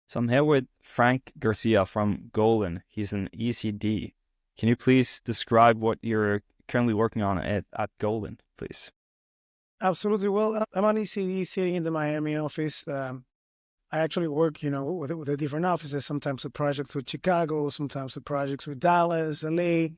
So I'm here with Frank Garcia from Golin. He's an ECD. Can you please describe what you're currently working on at Golin, please? Absolutely. Well, I'm on ECD sitting in the Miami office. I actually work, with the different offices, sometimes with projects with Chicago, sometimes with projects with Dallas, LA.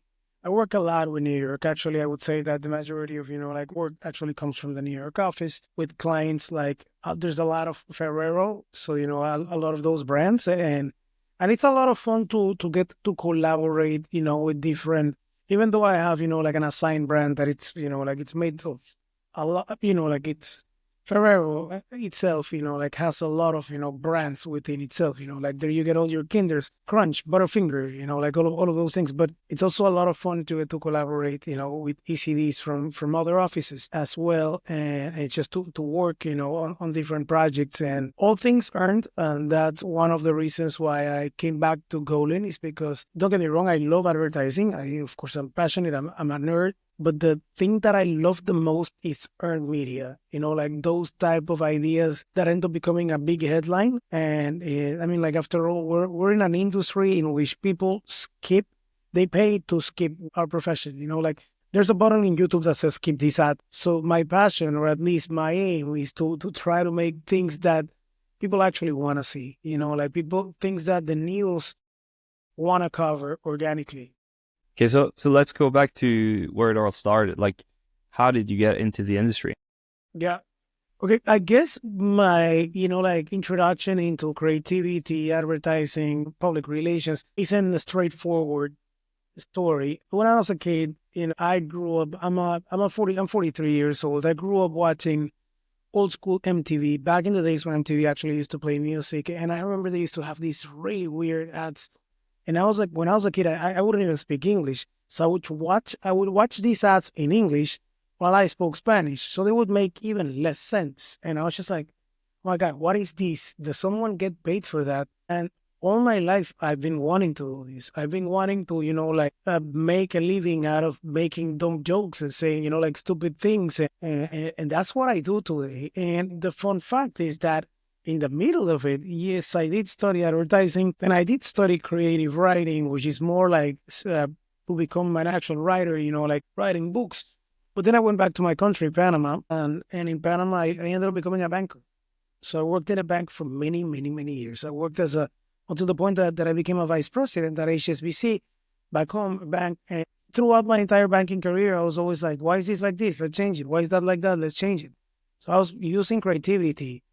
I work a lot with New York. Actually, I would say that the majority of, work actually comes from the New York office with clients like, there's a lot of Ferrero. So, a lot of those brands and it's a lot of fun to get to collaborate, with different, even though I have, like an assigned brand that it's, like it's made of a lot, like it's Ferrero itself, like has a lot of, brands within itself, like there you get all your Kinders, Crunch, Butterfinger, like all of those things. But it's also a lot of fun to collaborate, with ECDs from other offices as well. And it's just to work, on different projects and all things earned. And that's one of the reasons why I came back to Golin is because don't get me wrong, I love advertising. Of course, I'm passionate. I'm a nerd. But the thing that I love the most is earned media, like those type of ideas that end up becoming a big headline. And I mean, like after all, we're in an industry in which people they pay to skip our profession, like there's a button in YouTube that says skip this ad. So my passion, or at least my aim, is to try to make things that people actually want to see, like things that the news want to cover organically. Okay, so let's go back to where it all started. Like, how did you get into the industry? Yeah. Okay, I guess my, introduction into creativity, advertising, public relations isn't a straightforward story. When I was a kid, I grew up, I'm 43 years old. I grew up watching old school MTV back in the days when MTV actually used to play music. And I remember they used to have these really weird ads. And I was like, when I was a kid, I wouldn't even speak English. So I would watch these ads in English while I spoke Spanish. So they would make even less sense. And I was just like, oh my God, what is this? Does someone get paid for that? And all my life, I've been wanting to do this. I've been wanting to, make a living out of making dumb jokes and saying, like stupid things. And that's what I do today. And the fun fact is that in the middle of it, yes, I did study advertising and I did study creative writing, which is more like to become an actual writer, like writing books. But then I went back to my country, Panama, and in Panama, I ended up becoming a banker. So I worked in a bank for many, many, many years. I worked until the point that I became a vice president at HSBC back home bank. And throughout my entire banking career, I was always like, why is this like this? Let's change it. Why is that like that? Let's change it. So I was using creativity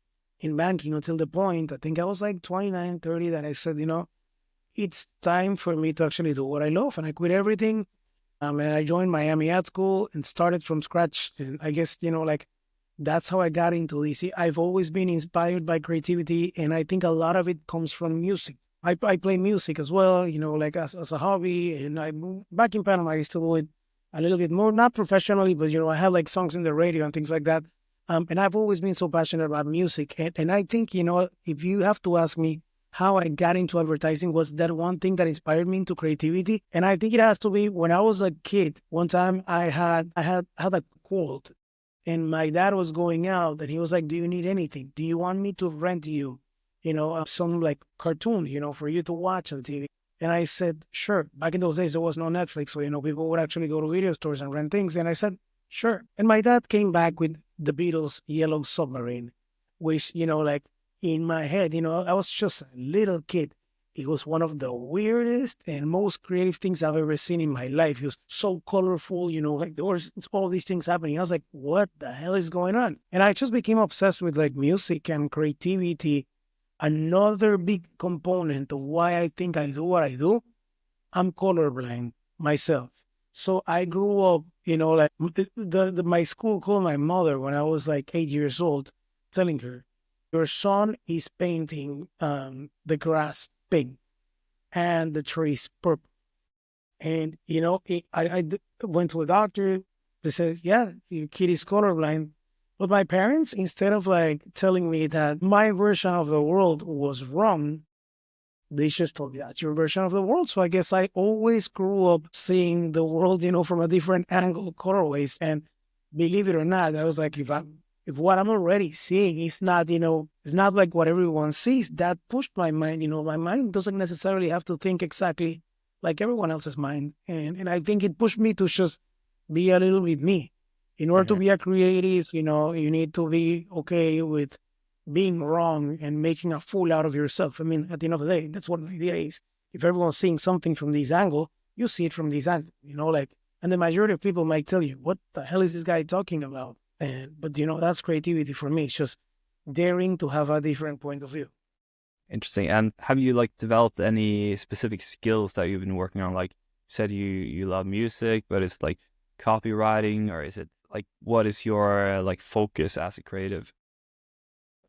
in banking until the point, I think I was like 29, 30, that I said, it's time for me to actually do what I love. And I quit everything. And I joined Miami Ad School and started from scratch. And I guess, that's how I got into this. I've always been inspired by creativity. And I think a lot of it comes from music. I play music as well, like as a hobby. And back in Panama, I used to do it a little bit more, not professionally, but, I had like songs in the radio and things like that. And I've always been so passionate about music. And I think, if you have to ask me how I got into advertising, was that one thing that inspired me into creativity. And I think it has to be when I was a kid. One time I had a cold and my dad was going out and he was like, do you need anything? Do you want me to rent you, some like cartoon, for you to watch on TV? And I said, sure. Back in those days, there was no Netflix. So, people would actually go to video stores and rent things. And I said, sure. And my dad came back with the Beatles' Yellow Submarine, which, like in my head, I was just a little kid. It was one of the weirdest and most creative things I've ever seen in my life. It was so colorful, like there was all these things happening. I was like, what the hell is going on? And I just became obsessed with like music and creativity. Another big component of why I think I do what I do, I'm colorblind myself. So I grew up, like my school called my mother when I was like 8 years old, telling her, your son is painting the grass pink and the trees purple. And, went to a doctor. They said, yeah, your kid is colorblind. But my parents, instead of like telling me that my version of the world was wrong, they just told me that's your version of the world. So I guess I always grew up seeing the world, from a different angle, colorways. And believe it or not, I was like, if what I'm already seeing is not, it's not like what everyone sees, that pushed my mind. My mind doesn't necessarily have to think exactly like everyone else's mind. And I think it pushed me to just be a little bit me. In order to Hmm. be a creative, you need to be okay with being wrong and making a fool out of yourself. I mean, at the end of the day, that's what the idea is. If everyone's seeing something from this angle, you see it from this angle, and the majority of people might tell you, what the hell is this guy talking about? But that's creativity for me. It's just daring to have a different point of view. Interesting. And have you like developed any specific skills that you've been working on? Like you said, you love music, but it's like copywriting, or is it like what is your like focus as a creative?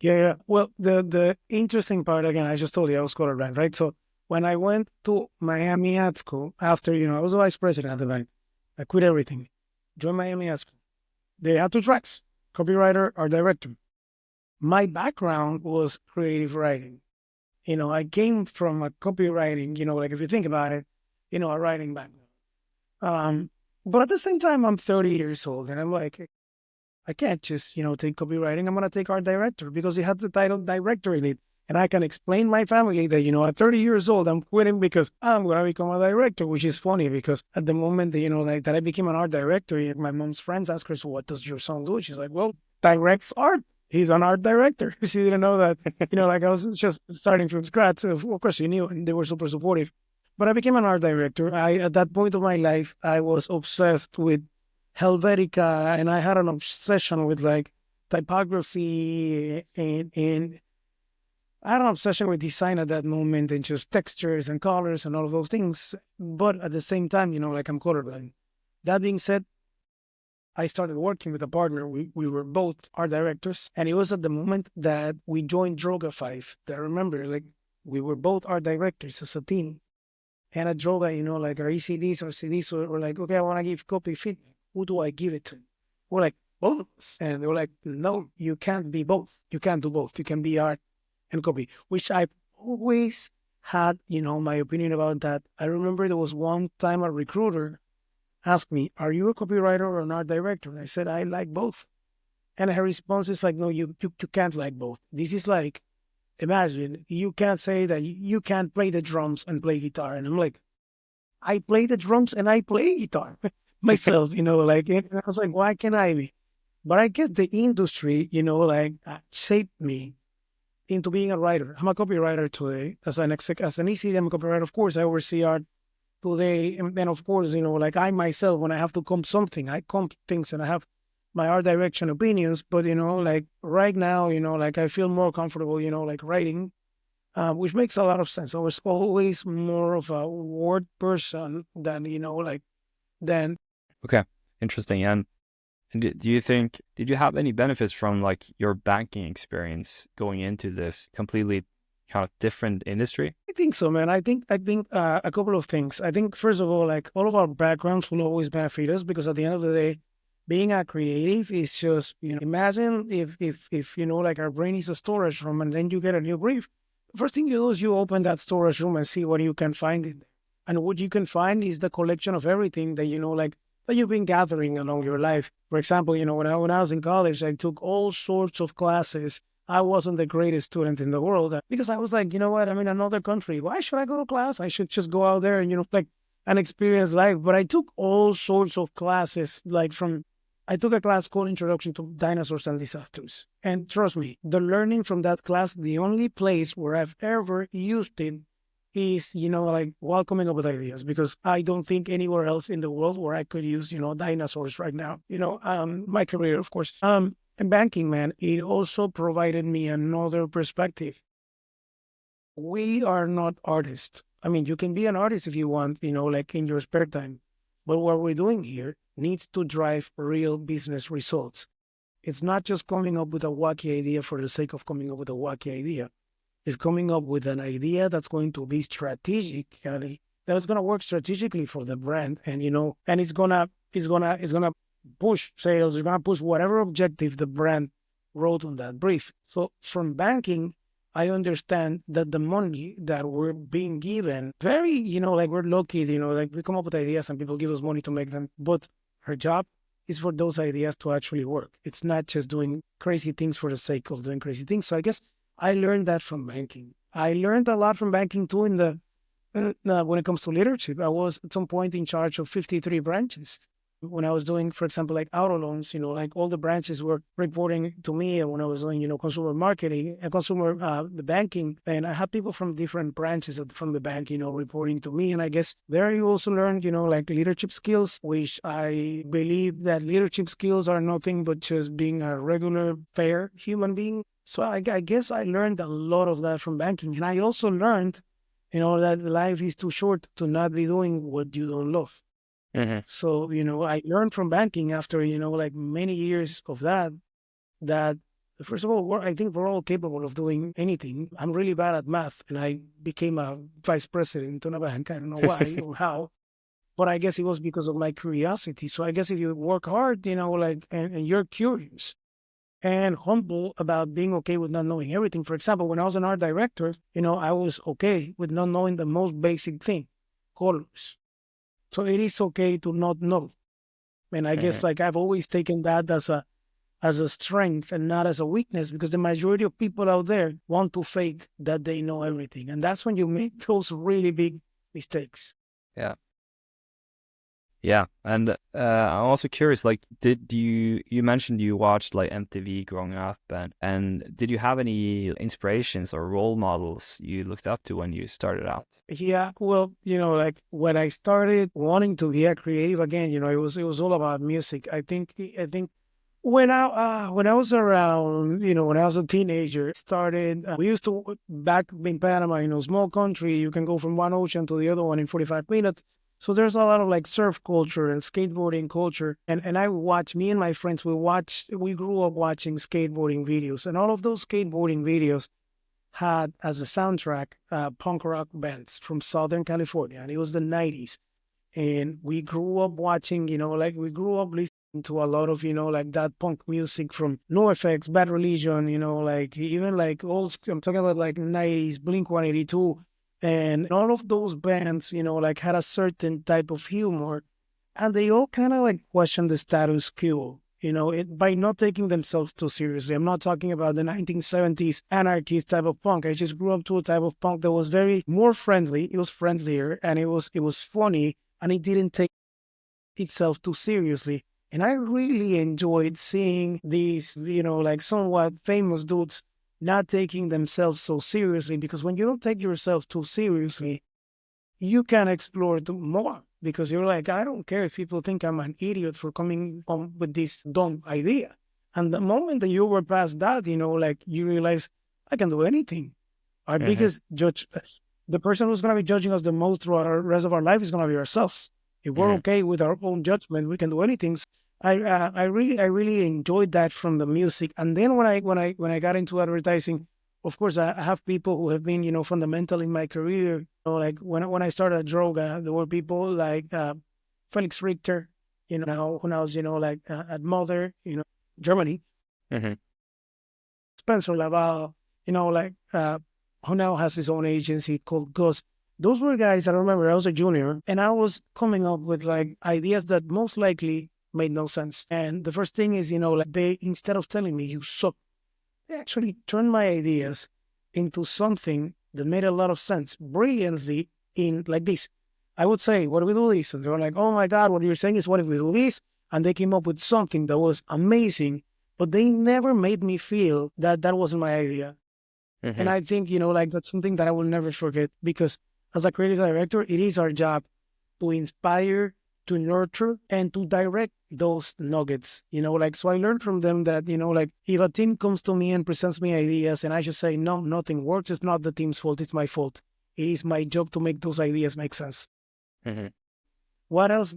Yeah, yeah. Well, the interesting part again, I just told you I was colorblind, right? So when I went to Miami Art School after, I was a vice president at the bank. I quit everything, joined Miami Art School. They had two tracks, copywriter or director. My background was creative writing. I came from a copywriting, like if you think about it, a writing background. Um, but at the same time, I'm 30 years old and I'm like, I can't just, take copywriting. I'm going to take art director because it has the title director in it. And I can explain my family that, at 30 years old, I'm quitting because I'm going to become a director, which is funny because at the moment that, like that I became an art director, my mom's friends ask her, so what does your son do? She's like, well, directs art. He's an art director. She didn't know that, like I was just starting from scratch. So of course, she knew and they were super supportive. But I became an art director. At that point of my life, I was obsessed with Helvetica, and I had an obsession with like typography and I had an obsession with design at that moment and just textures and colors and all of those things. But at the same time, like I'm colorblind. That being said, I started working with a partner. We were both art directors, and it was at the moment that we joined Droga 5. I remember, like, we were both art directors as a team. And at Droga, like our ECDs or CDs were like, okay, I want to give copy feedback. Who do I give it to? We're like, both of us. And they were like, no, you can't be both. You can't do both. You can be art and copy, which I've always had, my opinion about that. I remember there was one time a recruiter asked me, are you a copywriter or an art director? And I said, I like both. And her response is like, no, you can't like both. This is like, imagine you can't say that you can't play the drums and play guitar. And I'm like, I play the drums and I play guitar myself, like, and I was like, why can't I be? But I guess the industry, like shaped me into being a writer. I'm a copywriter today as an ECM copywriter. Of course, I oversee art today. And then, of course, like I myself, when I have to comp something, I comp things and I have my art direction opinions. But, like right now, like I feel more comfortable, like writing, which makes a lot of sense. I was always more of a word person than, than Okay, interesting. And do you think, did you have any benefits from like your banking experience going into this completely kind of different industry? I think so, man. I think a couple of things. I think first of all, like all of our backgrounds will always benefit us because at the end of the day, being a creative is just imagine if like our brain is a storage room and then you get a new brief. First thing you do is you open that storage room and see what you can find in there. And what you can find is the collection of everything that like that you've been gathering along your life. For example, when I was in college, I took all sorts of classes. I wasn't the greatest student in the world because I was like, you know what? I'm in another country. Why should I go to class? I should just go out there and, like and experience life. But I took all sorts of classes, like I took a class called Introduction to Dinosaurs and Disasters. And trust me, the learning from that class, the only place where I've ever used it is, like while coming up with ideas, because I don't think anywhere else in the world where I could use, dinosaurs right now, my career, of course. And banking, man, it also provided me another perspective. We are not artists. I mean, you can be an artist if you want, like in your spare time. But what we're doing here needs to drive real business results. It's not just coming up with a wacky idea for the sake of coming up with a wacky idea. It's coming up with an idea that's going to be strategic, that's going to work strategically for the brand, and and it's gonna push sales. It's gonna push whatever objective the brand wrote on that brief. So from banking, I understand that the money that we're being given, like we're lucky, like we come up with ideas and people give us money to make them. But our job is for those ideas to actually work. It's not just doing crazy things for the sake of doing crazy things. So I guess I learned that from banking. I learned a lot from banking too when it comes to leadership. I was at some point in charge of 53 branches. When I was doing, for example, like auto loans, like all the branches were reporting to me. And when I was doing, consumer marketing and the banking, and I had people from different branches from the bank, reporting to me. And I guess there you also learned, like leadership skills, which I believe that leadership skills are nothing but just being a regular, fair human being. So I guess I learned a lot of that from banking. And I also learned, that life is too short to not be doing what you don't love. Hmm. So, I learned from banking after, like many years of that first of all, I think we're all capable of doing anything. I'm really bad at math and I became a vice president in a bank. I don't know why or how, but I guess it was because of my curiosity. So I guess if you work hard, and you're curious and humble about being okay with not knowing everything. For example, when I was an art director, I was okay with not knowing the most basic thing, colors. So it is okay to not know. And I guess Hmm. like I've always taken that as a strength and not as a weakness, because the majority of people out there want to fake that they know everything. And that's when you make those really big mistakes. Yeah. Yeah, and I'm also curious. Like, did you mentioned you watched like MTV growing up, and did you have any inspirations or role models you looked up to when you started out? Yeah, well, like when I started wanting to get creative again, it was all about music. I think when I was around, when I was a teenager, started. We used to back in Panama, small country. You can go from one ocean to the other one in 45 minutes. So there's a lot of like surf culture and skateboarding culture. And me and my friends, we grew up watching skateboarding videos, and all of those skateboarding videos had as a soundtrack punk rock bands from Southern California, and it was the 90s. And we grew up watching, we grew up listening to a lot of, like that punk music from NoFX, Bad Religion, like even like I'm talking about like 90s, Blink 182. And all of those bands, like had a certain type of humor, and they all kind of like question the status quo. By not taking themselves too seriously. I'm not talking about the 1970s anarchist type of punk. I just grew up to a type of punk that was very more friendly. It was friendlier, and it was funny, and it didn't take itself too seriously. And I really enjoyed seeing these, like somewhat famous dudes not taking themselves so seriously, because when you don't take yourself too seriously, you can explore more, because you're like, I don't care if people think I'm an idiot for coming on with this dumb idea. And the moment that you were past that, like you realize I can do anything. Our Hmm. biggest judge, the person who's going to be judging us the most throughout the rest of our life is going to be ourselves. If we're Hmm. okay with our own judgment, we can do anything. I really enjoyed that from the music. And then when I got into advertising, of course, I have people who have been, fundamental in my career. Like when I started at Droga, there were people like Felix Richter, now when I was, like at Mother, Germany, Hmm. Spencer Laval, like who now has his own agency called Gus. Those were guys I remember I was a junior and I was coming up with like ideas that most likely made no sense. And the first thing is, like they, instead of telling me you suck, they actually turned my ideas into something that made a lot of sense brilliantly in like this. I would say, what do we do this? And they were like, oh my God, what you're saying is what if we do this? And they came up with something that was amazing, but they never made me feel that that wasn't my idea. And Hmm. I think, like that's something that I will never forget, because as a creative director, it is our job to inspire, to nurture, and to direct those nuggets. Like, so I learned from them that, like if a team comes to me and presents me ideas and I just say, no, nothing works, it's not the team's fault, it's my fault. It is my job to make those ideas make sense. Hmm. What else?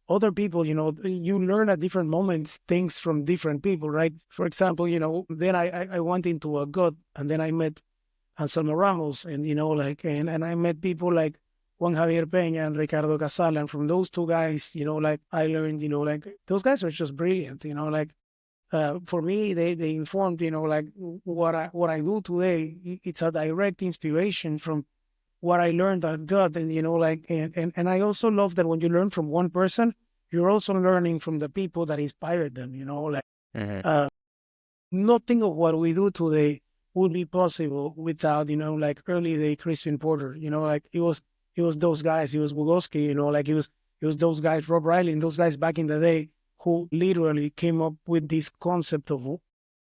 Other people, you learn at different moments things from different people, right? For example, then I went into a gut, and then I met Anselmo Ramos, and like, and I met people like Juan Javier Peña and Ricardo Casal, and from those two guys, like I learned, like those guys are just brilliant, like for me, they informed, like what I do today. It's a direct inspiration from what I learned at God, and like, and I also love that when you learn from one person, you're also learning from the people that inspired them, like Hmm. uh, nothing of what we do today would be possible without, like early day Crispin Porter, like it was those guys, it was Bugowski, like it was those guys, Rob Riley, and those guys back in the day who literally came up with this concept of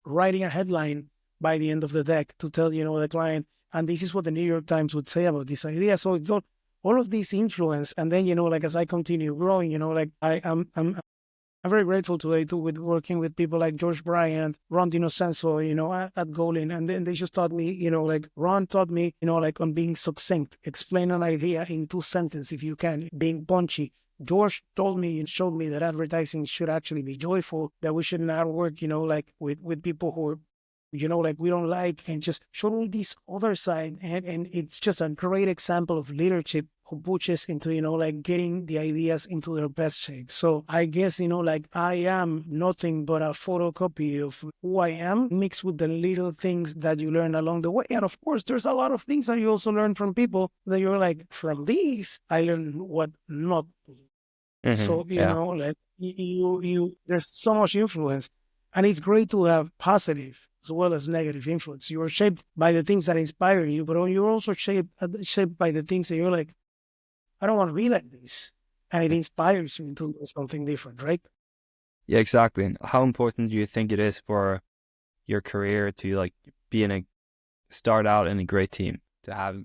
writing a headline by the end of the deck to tell, the client, and this is what the New York Times would say about this idea. So it's all of this influence. And then, like as I continue growing, like I'm very grateful today too with working with people like George Bryant, Ron DiNocenzo, at Golin. And then they just taught me, like Ron taught me, like on being succinct, explain an idea in 2 sentences if you can, being punchy. George told me and showed me that advertising should actually be joyful, that we should not work, like with people who are, like we don't like, and just showed me this other side. And it's just a great example of leadership who pushes into, like getting the ideas into their best shape. So I guess, like I am nothing but a photocopy of who I am, mixed with the little things that you learn along the way. And of course, there's a lot of things that you also learn from people that you're like, from these, I learned what not to do. Hmm. So, Yeah. like there's so much influence, and it's great to have positive as well as negative influence. You are shaped by the things that inspire you, but you're also shaped by the things that you're like, I don't want to be like this. And it inspires you to do something different, right? Yeah, exactly. And how important do you think it is for your career to like be in a start out in a great team, to have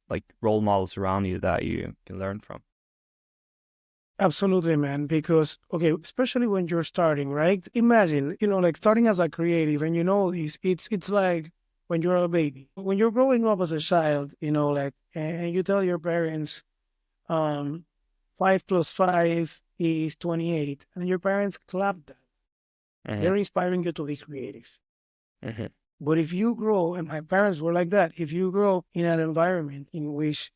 like role models around you that you can learn from? Absolutely, man. Because, okay, especially when you're starting, right? Imagine, like starting as a creative and this, it's like when you're a baby. When you're growing up as a child, like, and you tell your parents, um, 5 plus 5 is 28, and your parents clap that. Hmm. They're inspiring you to be creative. Hmm. But if you grow, and my parents were like that, if you grow in an environment in which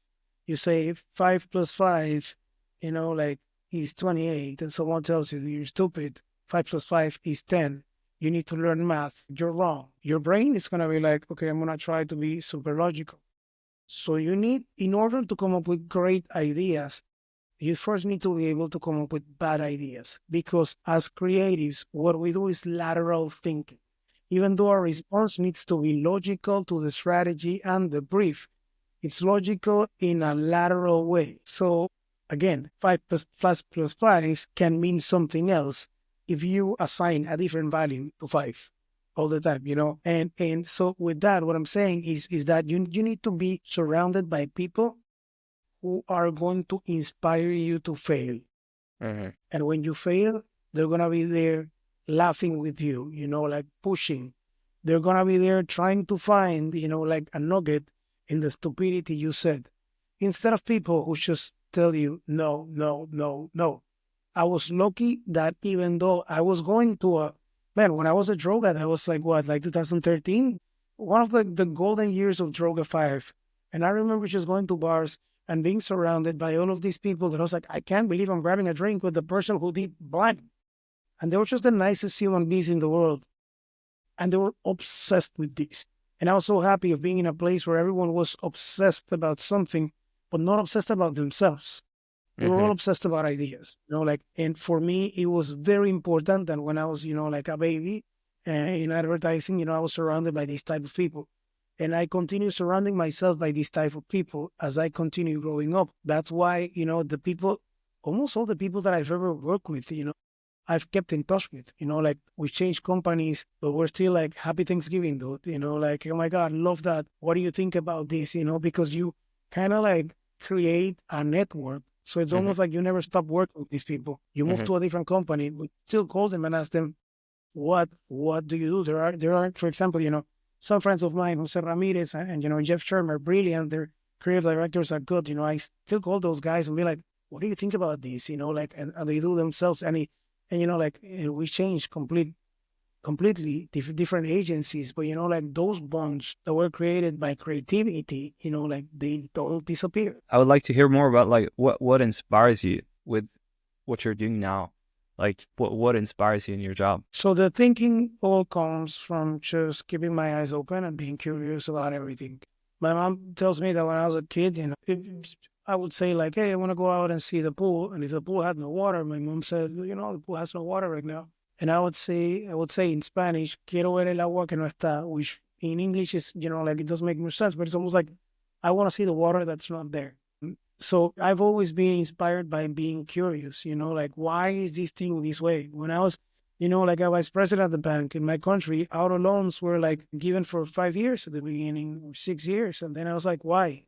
you say 5 plus 5, like is 28, and someone tells you you're stupid, 5 plus 5 is 10, you need to learn math, you're wrong. Your brain is going to be like, okay, I'm going to try to be super logical. So you need, in order to come up with great ideas, you first need to be able to come up with bad ideas. Because as creatives, what we do is lateral thinking. Even though our response needs to be logical to the strategy and the brief, it's logical in a lateral way. So again, 5 plus 5 can mean something else if you assign a different value to 5 all the time, And so with that, what I'm saying is that you need to be surrounded by people who are going to inspire you to fail. Hmm. And when you fail, they're going to be there laughing with you, like pushing. They're going to be there trying to find, like a nugget in the stupidity you said. Instead of people who just tell you, no, no, no, no. I was lucky that even though I was going to man, when I was a droga, that was like what, like 2013? One of the golden years of Droga 5. And I remember just going to bars and being surrounded by all of these people that I was like, I can't believe I'm grabbing a drink with the person who did blind. And they were just the nicest human beings in the world. And they were obsessed with this. And I was so happy of being in a place where everyone was obsessed about something, but not obsessed about themselves. They were all Hmm. obsessed about ideas, like, and for me, it was very important that when I was, like a baby in advertising, I was surrounded by these type of people. And I continue surrounding myself by these type of people as I continue growing up. That's why, the people, almost all the people that I've ever worked with, I've kept in touch with, like we changed companies, but we're still like, happy Thanksgiving, dude, like, oh my God, love that. What do you think about this? Because you kind of like create a network. So it's Hmm. almost like you never stop working with these people. You move Hmm. to a different company, but still call them and ask them, what do you do? There are, for example, some friends of mine, Jose Ramirez and Jeff Shermer, brilliant. Their creative directors are good. I still call those guys and be like, what do you think about this? Like, and they do themselves. And like we changed completely different agencies, but like those bonds that were created by creativity, like they don't disappear. I would like to hear more about like what inspires you with what you're doing now. Like what inspires you in your job? So the thinking all comes from just keeping my eyes open and being curious about everything. My mom tells me that when I was a kid, I would say like, hey, I want to go out and see the pool. And if the pool had no water, my mom said, the pool has no water right now. And I would say in Spanish, quiero ver el agua que no está, which in English is, like it doesn't make much sense, but it's almost like I want to see the water that's not there. So I've always been inspired by being curious, like why is this thing this way? When I was, like a vice president of the bank in my country, auto loans were like given for 5 years at the beginning, or 6 years. And then I was like, why?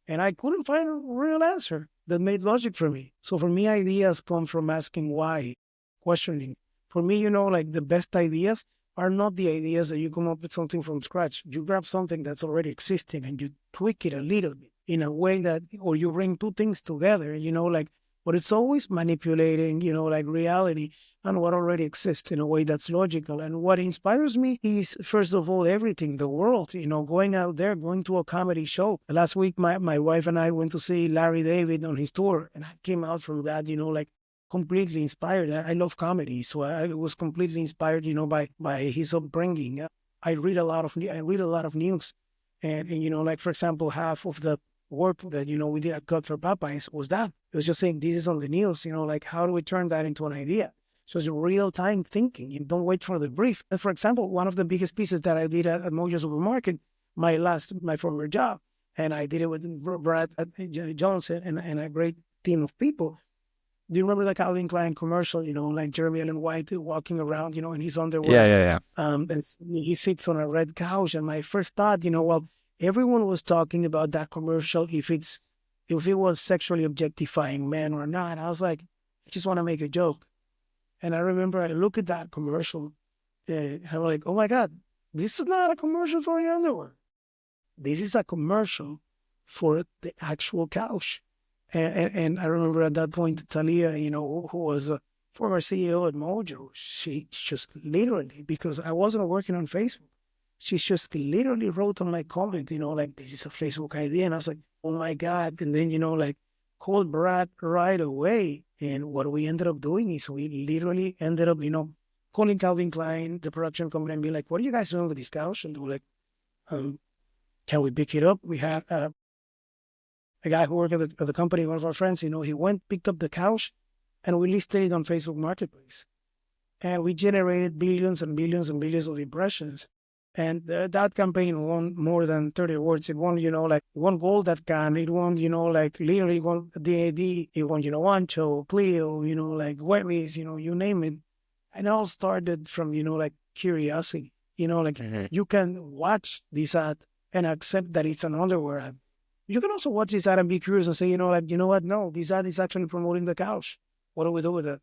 And I couldn't find a real answer that made logic for me. So for me, ideas come from asking why, questioning. For me, like the best ideas are not the ideas that you come up with something from scratch. You grab something that's already existing and you tweak it a little bit in a way that, or you bring two things together, but it's always manipulating, like reality and what already exists in a way that's logical. And what inspires me is, first of all, everything, the world, going out there, going to a comedy show. Last week, my wife and I went to see Larry David on his tour, and I came out from that, like completely inspired. I love comedy, so I was completely inspired, by his upbringing. I read a lot of news, and like for example, half of the work that we did at Cut for Popeyes was that. It was just saying this is on the news, like how do we turn that into an idea? So it's real time thinking. You don't wait for the brief. And for example, one of the biggest pieces that I did at Mojo supermarket, my former job, and I did it with Brad Johnson and a great team of people. Do you remember the Calvin Klein commercial? Like Jeremy Allen White walking around, in his Yeah, underwear, yeah, yeah. he sits on a red couch. And my first thought, well, everyone was talking about that commercial if it was sexually objectifying men or not. I was like, I just want to make a joke. And I remember I look at that commercial, and I'm like, oh my God, this is not a commercial for your underwear. This is a commercial for the actual couch. And I remember at that point, Talia, who was a former CEO at Mojo, she just literally, because I wasn't working on Facebook, she just literally wrote on my comment, like, this is a Facebook idea. And I was like, oh my God. And then, like, called Brad right away. And what we ended up doing is we literally ended up, calling Calvin Klein, the production company, and being like, what are you guys doing with this couch? And they were like, can we pick it up? We had a guy who worked at the company, one of our friends, he went, picked up the couch, and we listed it on Facebook Marketplace. And we generated billions and billions and billions of impressions. And that campaign won more than 30 awards. It won, like, it won gold at Cannes. It won, like, literally won DAD. It won, Ancho, Clio, like, Webbies, you name it. And it all started from, like, curiosity. Like, you can watch this ad and accept that it's an underwear ad. You can also watch this ad and be curious and say, like, you know what? No, this ad is actually promoting the couch. What do we do with it?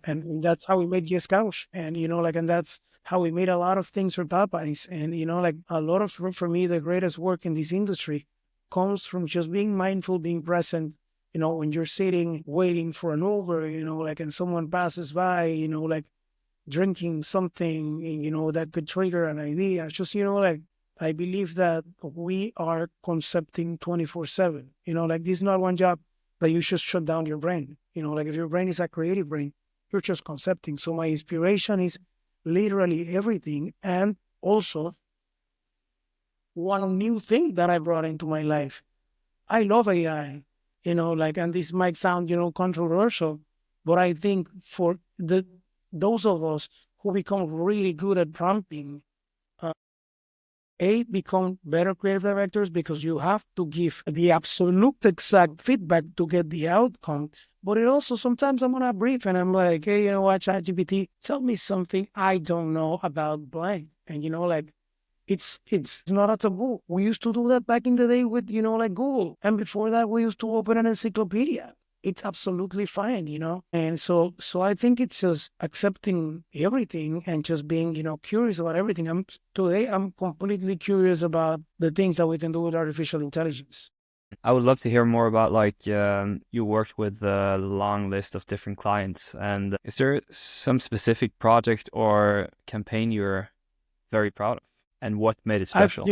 And that's how we made Yes Couch. And, and that's how we made a lot of things for Popeyes. And, like a lot of, for me, the greatest work in this industry comes from just being mindful, being present, when you're sitting, waiting for an Uber, like, and someone passes by, like drinking something, that could trigger an idea. It's just, like, I believe that we are concepting 24/7, like this is not one job that you should shut down your brain. Like if your brain is a creative brain, you're just concepting. So my inspiration is literally everything. And also one new thing that I brought into my life. I love AI, like, and this might sound, controversial, but I think for those of us who become really good at prompting, become better creative directors because you have to give the absolute exact feedback to get the outcome. But it also, sometimes I'm on a brief and I'm like, hey, you know what, ChatGPT, tell me something I don't know about blank. And, like, it's not a taboo. We used to do that back in the day with, like Google. And before that, we used to open an encyclopedia. It's absolutely fine, And so I think it's just accepting everything and just being, curious about everything. Today I'm completely curious about the things that we can do with artificial intelligence. I would love to hear more about like you worked with a long list of different clients, and is there some specific project or campaign you're very proud of, and what made it I've, special?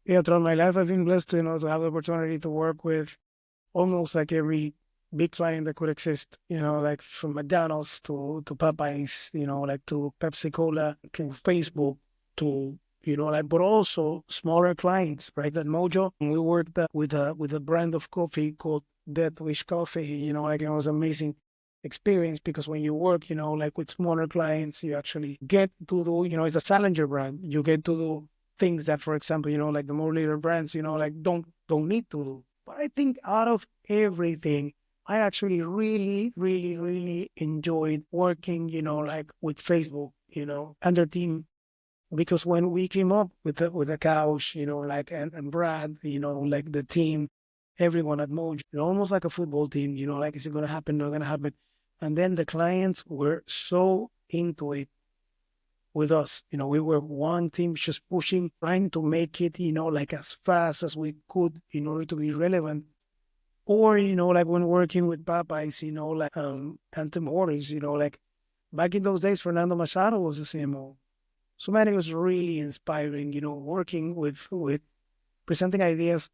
yeah, throughout my life, I've been blessed to, to have the opportunity to work with almost like every big client that could exist, like from McDonald's to Popeyes, like to Pepsi Cola, to Facebook, to like, but also smaller clients, right? At Mojo, we worked with a brand of coffee called Death Wish Coffee, like it was amazing experience because when you work, like with smaller clients, you actually get to do, it's a challenger brand. You get to do things that, for example, like the more leader brands, like don't need to do. But I think out of everything, I actually really, really, really enjoyed working, like with Facebook, and their team. Because when we came up with the couch, like and Brad, like the team, everyone at Mojo, almost like a football team, like is it gonna happen, not gonna happen. And then the clients were so into it with us. We were one team just pushing, trying to make it, like as fast as we could in order to be relevant. Or, like when working with Popeyes, like Anthem Morris, like back in those days, Fernando Machado was the CMO. So man, it was really inspiring, working with presenting ideas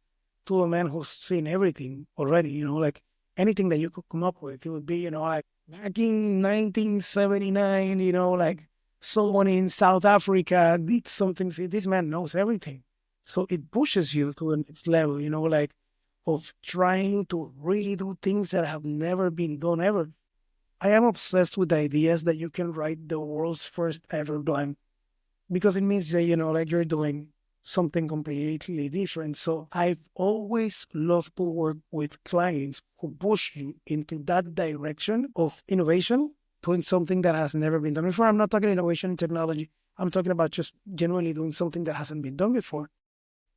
to a man who's seen everything already, like anything that you could come up with. It would be, like back in 1979, like someone in South Africa did something. See, this man knows everything. So it pushes you to the next level, like of trying to really do things that have never been done ever. I am obsessed with ideas that you can write the world's first ever blind because it means that, like you're doing something completely different. So I've always loved to work with clients who push you into that direction of innovation, doing something that has never been done before. I'm not talking innovation in technology. I'm talking about just genuinely doing something that hasn't been done before,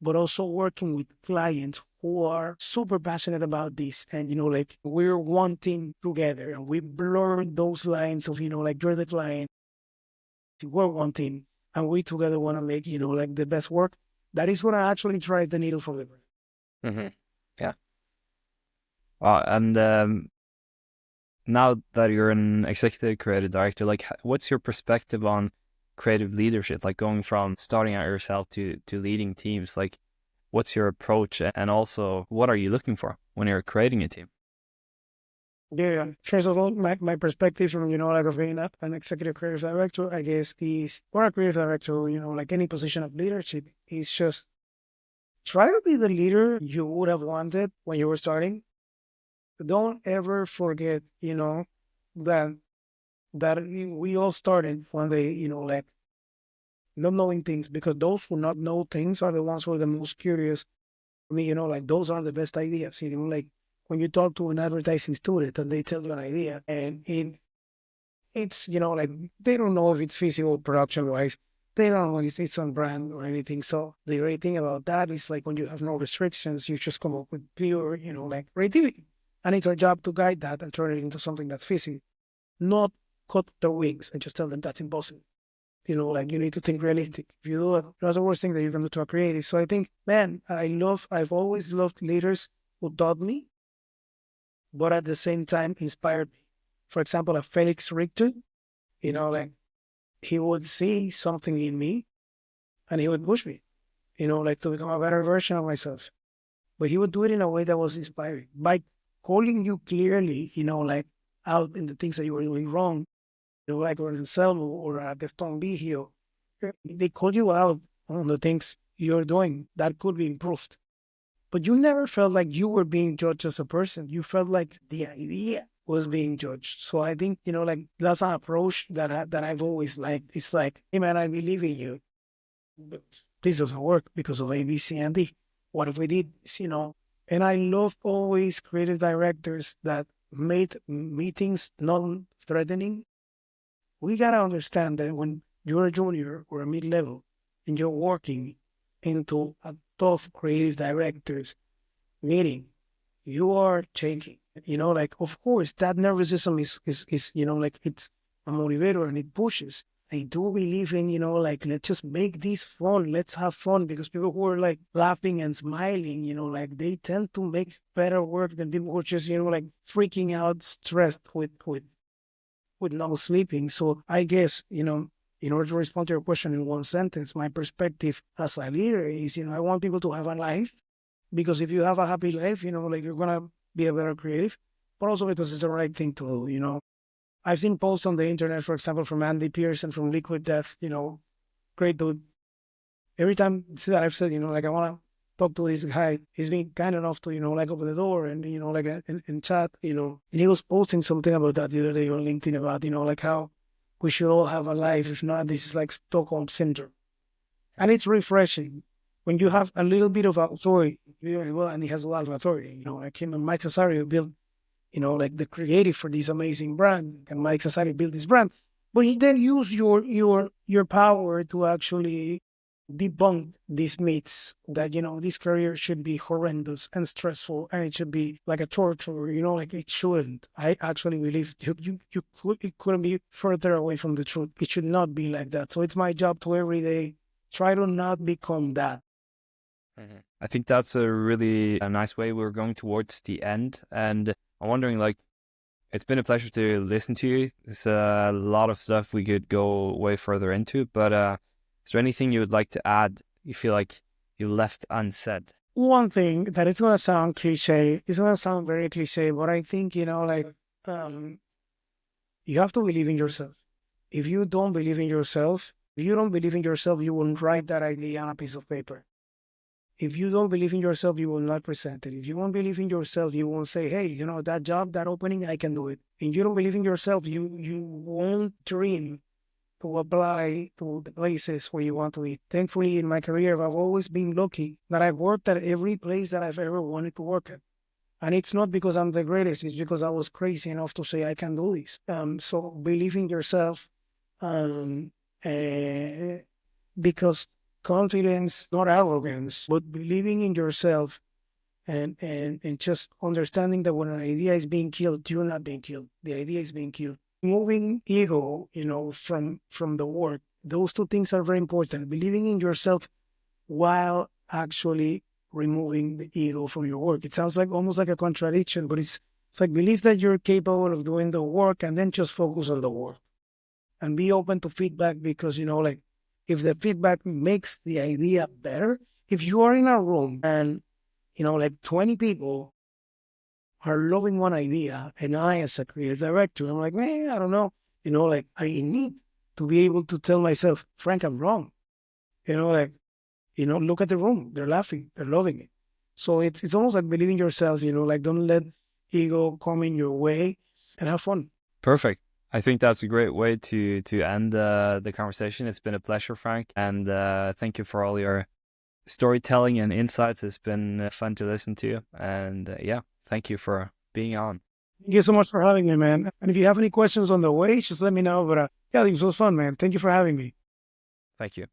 but also working with clients who are super passionate about this. And, like we're one team together and we blur those lines of, like you're the client, we're one team and we together want to make, like the best work. That is what I actually drive the needle for the brand. Mm-hmm. Yeah. And now that you're an executive creative director, like what's your perspective on creative leadership? Like going from starting out yourself to leading teams, like what's your approach and also what are you looking for when you're creating a team? Yeah. First of all, my perspective from, like of being an executive creative director, I guess is, or a creative director, like any position of leadership is just try to be the leader you would have wanted when you were starting. Don't ever forget, that we all started one day, like not knowing things, because those who not know things are the ones who are the most curious. I mean, like those are the best ideas, like when you talk to an advertising student and they tell you an idea and it's, like they don't know if it's feasible production wise. They don't know if it's on brand or anything. So the great thing about that is like when you have no restrictions, you just come up with pure, like creativity. And it's our job to guide that and turn it into something that's feasible, not cut their wings and just tell them that's impossible. Like you need to think realistic. If you do that, that's the worst thing that you can do to a creative. So I think, man, I've always loved leaders who taught me, but at the same time inspired me. For example, a Felix Richter, like he would see something in me and he would push me, like to become a better version of myself. But he would do it in a way that was inspiring by calling you clearly, like out in the things that you were doing wrong, like oneself or Gaston Vigio. They call you out on the things you're doing that could be improved. But you never felt like you were being judged as a person. You felt like the idea was being judged. So I think, like that's an approach that I've always liked. It's like, hey man, I believe in you, but this doesn't work because of A, B, C, and D. What if we did this, And I love always creative directors that made meetings non-threatening. We gotta understand that when you're a junior or a mid-level and you're working into a tough creative directors meeting, you are changing. Like of course that nervous system is like it's a motivator and it pushes. I do believe in, like let's just make this fun. Let's have fun because people who are like laughing and smiling, like they tend to make better work than people who are just, like freaking out, stressed with no sleeping. So I guess, in order to respond to your question in one sentence, my perspective as a leader is, I want people to have a life because if you have a happy life, like you're going to be a better creative, but also because it's the right thing to do. I've seen posts on the internet, for example, from Andy Pearson from Liquid Death, great dude. every time that I've said, like I want to talk to this guy, he's been kind enough to, like open the door and, like in chat, and he was posting something about that the other day on LinkedIn about, like how we should all have a life. If not, this is like Stockholm syndrome. And it's refreshing when you have a little bit of authority, well, and he has a lot of authority, like him and Mike Cesario built, like the creative for this amazing brand, and Mike Cesario built this brand. But he then used your power to actually debunk these myths that, this career should be horrendous and stressful and it should be like a torture, like it shouldn't. I actually believe it couldn't be further away from the truth. It should not be like that. So it's my job to every day try to not become that. I think that's a really nice way. We're going towards the end, and I'm wondering, like, it's been a pleasure to listen to you. There's a lot of stuff we could go way further into, but is there anything you would like to add? You feel like you left unsaid? One thing that it's going to sound cliche, it's going to sound very cliche, but I think, um, you have to believe in yourself. If you don't believe in yourself, if you don't believe in yourself, you won't write that idea on a piece of paper. If you don't believe in yourself, you will not present it. If you won't believe in yourself, you won't say, hey, that job, that opening, I can do it. If you don't believe in yourself, you won't dream to apply to the places where you want to be. Thankfully, in my career, I've always been lucky that I've worked at every place that I've ever wanted to work at. And it's not because I'm the greatest, it's because I was crazy enough to say I can do this. So believe in yourself, um, uh, because confidence, not arrogance, but believing in yourself and just understanding that when an idea is being killed, you're not being killed. The idea is being killed. Moving ego, from the work. Those two things are very important. Believing in yourself while actually removing the ego from your work. It sounds like almost like a contradiction, but it's like believe that you're capable of doing the work and then just focus on the work and be open to feedback because, like if the feedback makes the idea better, if you are in a room and, like 20 people are loving one idea and I as a creative director, I'm like, man, I don't know, like I need to be able to tell myself, Frank, I'm wrong. Like, look at the room. They're laughing. They're loving it. So it's almost like believing yourself, like don't let ego come in your way and have fun. Perfect. I think that's a great way to end the conversation. It's been a pleasure, Frank, and thank you for all your storytelling and insights. It's been fun to listen to, and yeah, thank you for being on. Thank you so much for having me, man. And if you have any questions on the way, just let me know. But yeah, this was fun, man. Thank you for having me. Thank you.